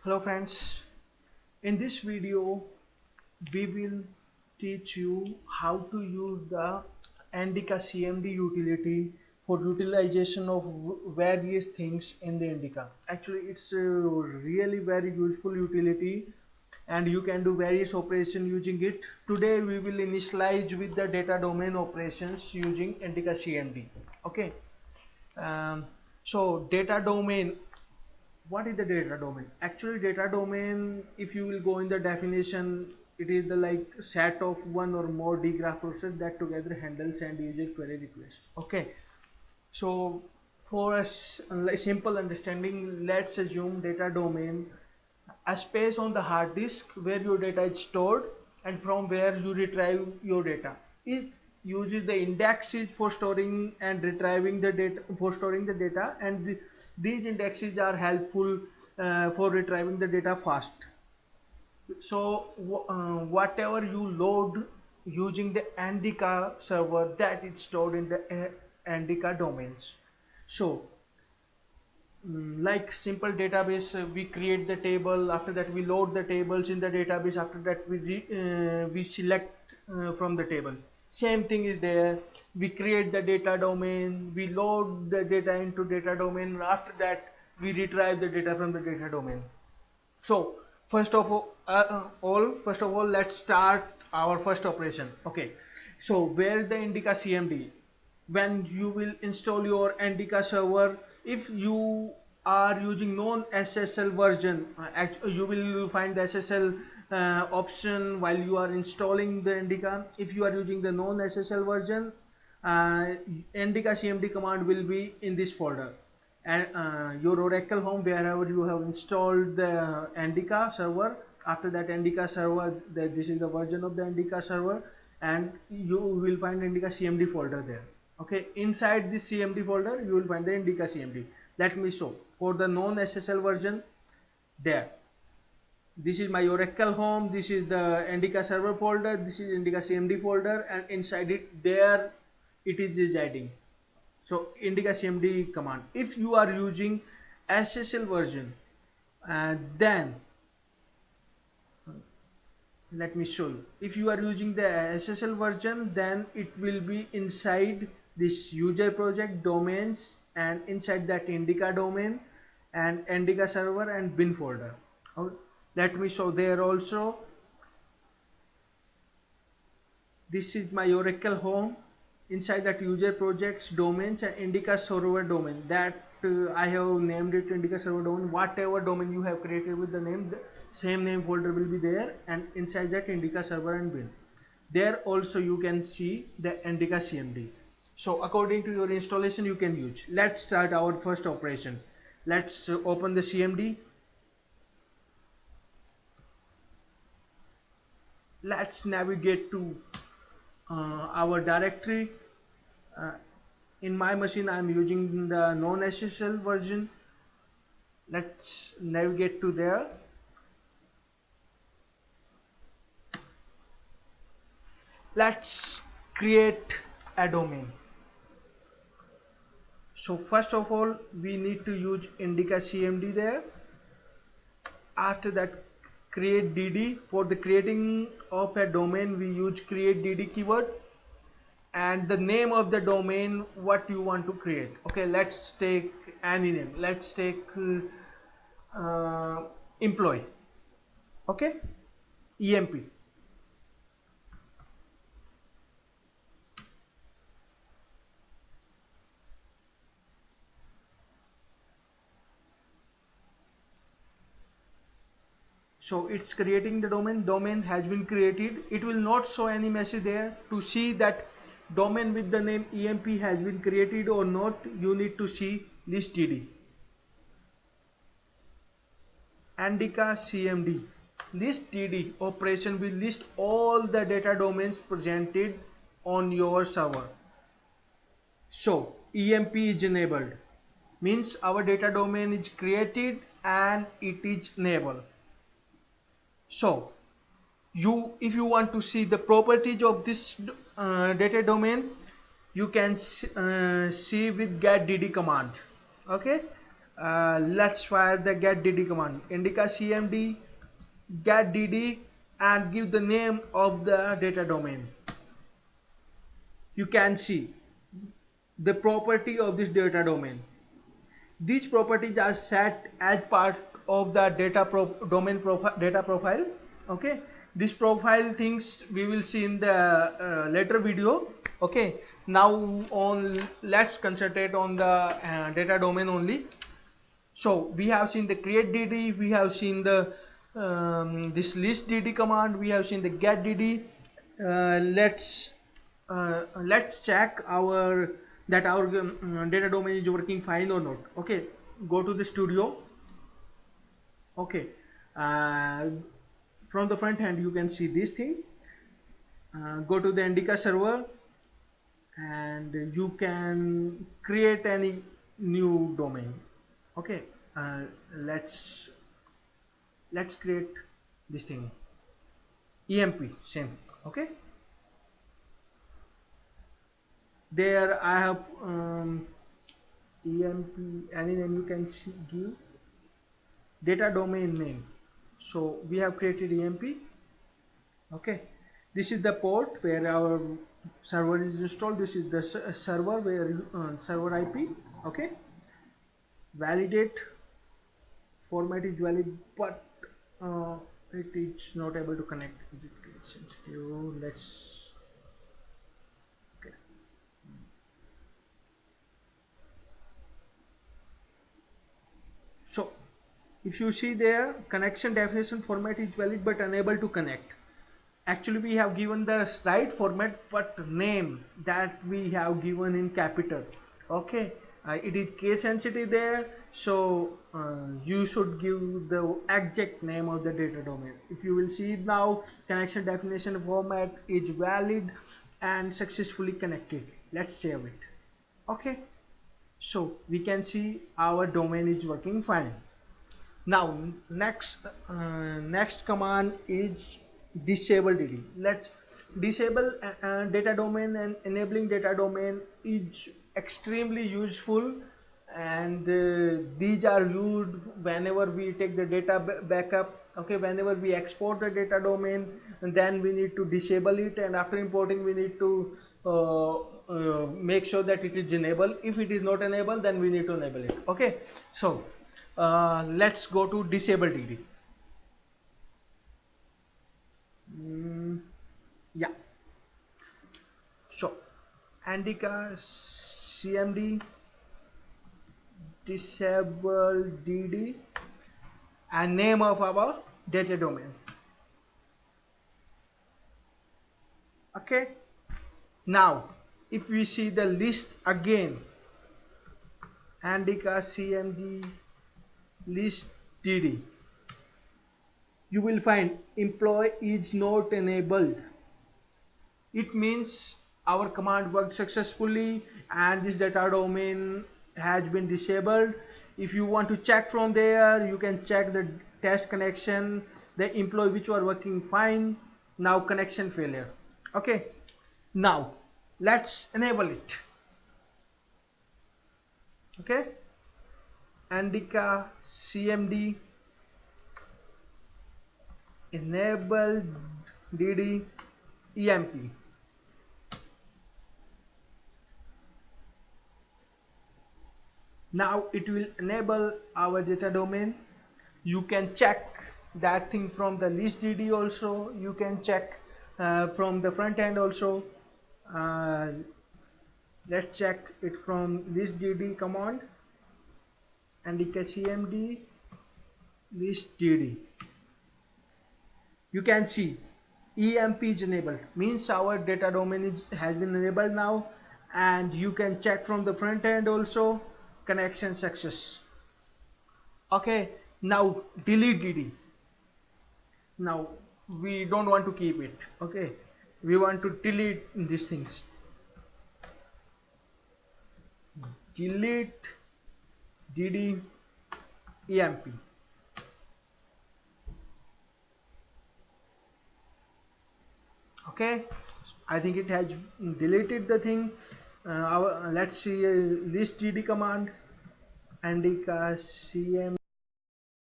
Hello friends, in this video we will teach you how to use the Endeca-cmd utility for utilization of various things in the Endeca. Actually it's a really very useful utility and you can do various operations using it. Today we will initialize with the data domain operations using Endeca-cmd. Okay. So data domain, what is the data domain? Actually data domain, if you will go in the definition, it is the like set of one or more dgraph process that together handles end user query requests. Okay, so for us like simple understanding, let's assume data domain a space on the hard disk where your data is stored and from where you retrieve your data. It uses the indexes for storing and retrieving the data, and these indexes are helpful for retrieving the data fast. So whatever you load using the Endeca server, that is stored in the Endeca domains. So like simple database, we create the table, after that we load the tables in the database, after that we select from the table. Same thing is there, we create the data domain, we load the data into data domain, after that we retrieve the data from the data domain. So first of all let's start our first operation. Okay, so where is the Endeca-cmd? When you will install your Endeca server, if you are using non-SSL version, you will find the SSL option while you are installing the Endeca. If you are using the non-SSL version, Endeca-cmd command will be in this folder, and your Oracle home wherever you have installed the Endeca server. After that Endeca server, this is the version of the Endeca server, and you will find Endeca-cmd folder there. Okay, inside this cmd folder you will find the Endeca-cmd. Let me show for the non-SSL version. There, this is my Oracle home, this is the Endeca server folder, this is Endeca-cmd folder, and inside it there it is residing. So Endeca-cmd command. If you are using SSL version, then let me show you. If you are using the SSL version, then it will be inside this user project domains, and inside that Endeca domain and Endeca server and bin folder. Let me show there also. This is my Oracle home. Inside that user projects domains and Endeca server domain, that I have named it Endeca server domain. Whatever domain you have created with the name, the same name folder will be there, and inside that Endeca server and bin. There also you can see the Endeca-cmd. So according to your installation you can use. Let's start our first operation. Let's open the cmd. Let's navigate to our directory. In my machine I am using the non-SSL version. Let's navigate to there. Let's create a domain. So first of all we need to use Endeca-cmd there. After that, create dd. For the creating of a domain we use create dd keyword, and the name of the domain what you want to create. Okay, let's take any name. Let's take employee. Okay, emp. So it's creating the domain. Domain has been created. It will not show any message there. To see that domain with the name emp has been created or not, you need to see list dd. Endeca-cmd list dd operation will list all the data domains presented on your server. So emp is enabled, means our data domain is created and it is enabled. So if you want to see the properties of this data domain, you can see with get dd command. Okay, Let's fire the getDD command. Endeca-cmd getDD and give the name of the data domain. You can see the property of this data domain. These properties are set as part of the domain profile, data profile. Okay, this profile things we will see in the later video. Okay, now on let's concentrate on the data domain only. So we have seen the create dd, we have seen the this list dd command, we have seen the get dd. Let's check our that our data domain is working fine or not. Okay, go to the studio. Okay, uh, from the front end you can see this thing. Go to the Endeca server and you can create any new domain. Okay, uh, let's create this thing emp same. Okay, there I have emp, any name you can give data domain name. So we have created emp. Okay, this is the port where our server is installed. This is the server where server IP. Okay, validate format is valid, but it is not able to connect. Let's okay. So if you see there, connection definition format is valid but unable to connect. Actually we have given the right format, but name that we have given in capital. Okay, it is case sensitive there, so you should give the exact name of the data domain. If you will see now, connection definition format is valid and successfully connected. Let's save it. Okay, so we can see our domain is working fine. Now next command is disable dd. Let's disable data domain, and enabling data domain is extremely useful, and these are used whenever we take the data backup. Okay, whenever we export the data domain, and then we need to disable it, and after importing we need to make sure that it is enabled. If it is not enabled, then we need to enable it. Okay, so let's go to disable dd. Yeah, so Endeca-cmd disable dd and name of our data domain. Okay, now if we see the list again, Endeca-cmd list dd, you will find employee is not enabled. It means our command worked successfully and this data domain has been disabled. If you want to check from there, you can check the test connection, the employee which were working fine, now connection failure. Okay, now let's enable it. Okay, Endeca-cmd enable dd emp. Now it will enable our data domain. You can check that thing from the list dd also. You can check from the front end also. Let's check it from list dd command. Endeca-cmd list dd. You can see emp is enabled, means our data domain has been enabled now, and you can check from the front end also, connection success. Okay, now delete dd. Now we don't want to keep it. Okay, we want to delete these things. Delete dd emp. Okay, I think it has deleted the thing. Let's see list dd command, Endeca-cmd